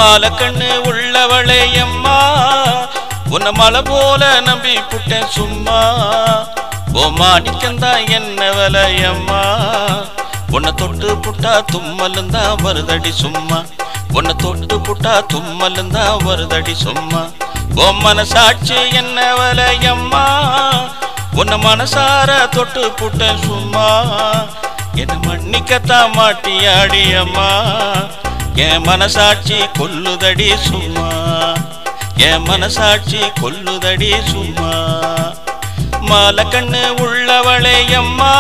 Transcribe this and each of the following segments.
மாலை கண்ணு உள்ளவளே அம்மா உன்னை மலை போல நம்பி புட்டேன் சும்மா ஓ மாணிக்கந்தா என்ன விலையம்மா உன்னை தொட்டு புட்டா தும்மலுந்தா வருதடி சும்மா உன்னை தொட்டு புட்டா தும்மலுந்தா வருதடி சும்மா ஓ மனசாட்சி என்ன விலையம்மா உன்னை மனசார தொட்டு புட்டேன் சும்மா என்ன மன்னிக்கத்தான் மாட்டியாடி அம்மா என் மனசாட்சி கொல்லுதடி சும்மா என் மனசாட்சி கொல்லுதடி சும்மா மாலை கண்ணு உள்ளவளே அம்மா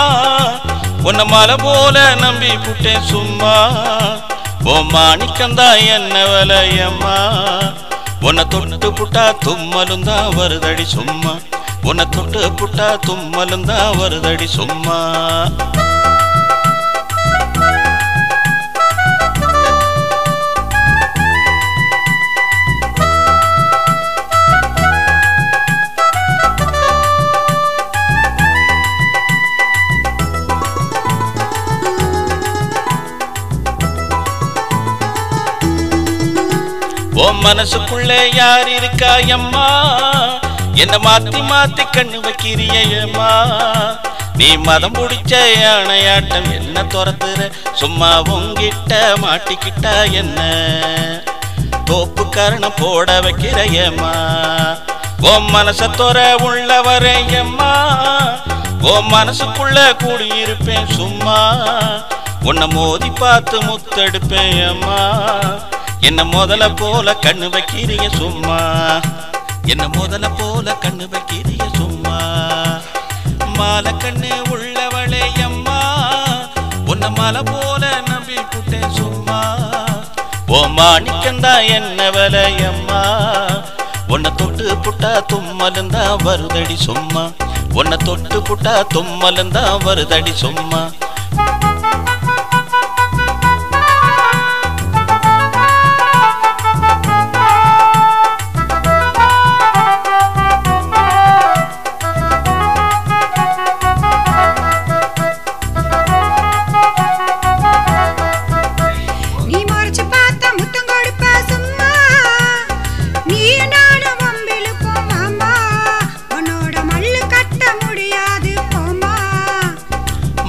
உன்னை மலை போல நம்பி புட்டேன் சும்மா ஓ மாணிக்கந்தா என்ன விலையம்மா உன்னை தொட்டு புட்டா தும்மலுந்தா வருதடி சும்மா உன்னை தொட்டு புட்டா தும்மலுந்தா வருதடி சும்மா ஓ மனசுக்குள்ளே யார் இருக்கா அம்மா என்ன மாத்தி மாத்தி கண்ணு வைக்கிறியம்மா நீ மதம் பிடிச்ச யானையாட்டம் என்ன துரத்துற சும்மா உங்கிட்ட மாட்டிக்கிட்டா என்ன தோப்பு கரணம் போட வைக்கிறையம்மா ஓ மனச தொற உள்ள வரையம்மா ஓ மனசுக்குள்ள கூடியிருப்பேன் சும்மா உன்னை மோதி பார்த்து முத்தெடுப்பேன் அம்மா என்ன முதல போல கண்ணு வைக்கிறிய சும்மா என்ன முதல போல கண்ணு வைக்கிறிய சும்மா மாலை கண்ணு உள்ளவளே அம்மா உன்னை மலை போல நம்பி புட்டேன் சும்மா ஓ மாணிக்கந்தா என்ன விலையம்மா உன்னை தொட்டு புட்டா தும்மலுந்தா வருதடி சும்மா உன்னை தொட்டு புட்டா தும்மலுந்தா வருதடி சும்மா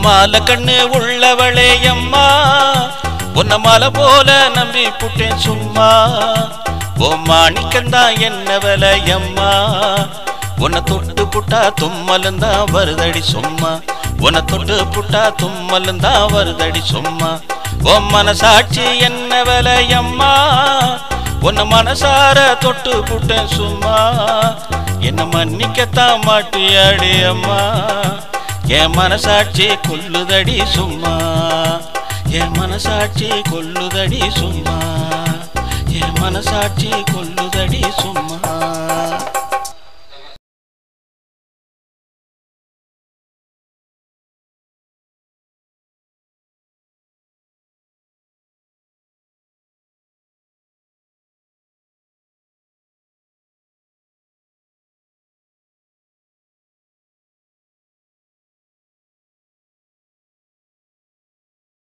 மாலை கண்ணு உள்ளவளே அம்மா உன்னை மலை போல நம்பி புட்டேன் சும்மா ஓ மாணிக்கந்தா என்ன விலையம்மா உன்னை தொட்டு புட்டா தும்மலுந்தா வருதடி சும்மா உன்னை தொட்டு புட்டா தும்மலுந்தா வருதடி சும்மா ஓ மனசாட்சி என்ன விலையம்மா உன்னை மனசார தொட்டு புட்டேன் சும்மா என்ன மன்னிக்கத்தான் மாட்டியாடி அம்மா என் மனசாட்சி கொல்லுதடி சும்மா என் மனசாட்சி கொல்லுதடி சும்மா என் மனசாட்சி கொல்லுதடி சும்மா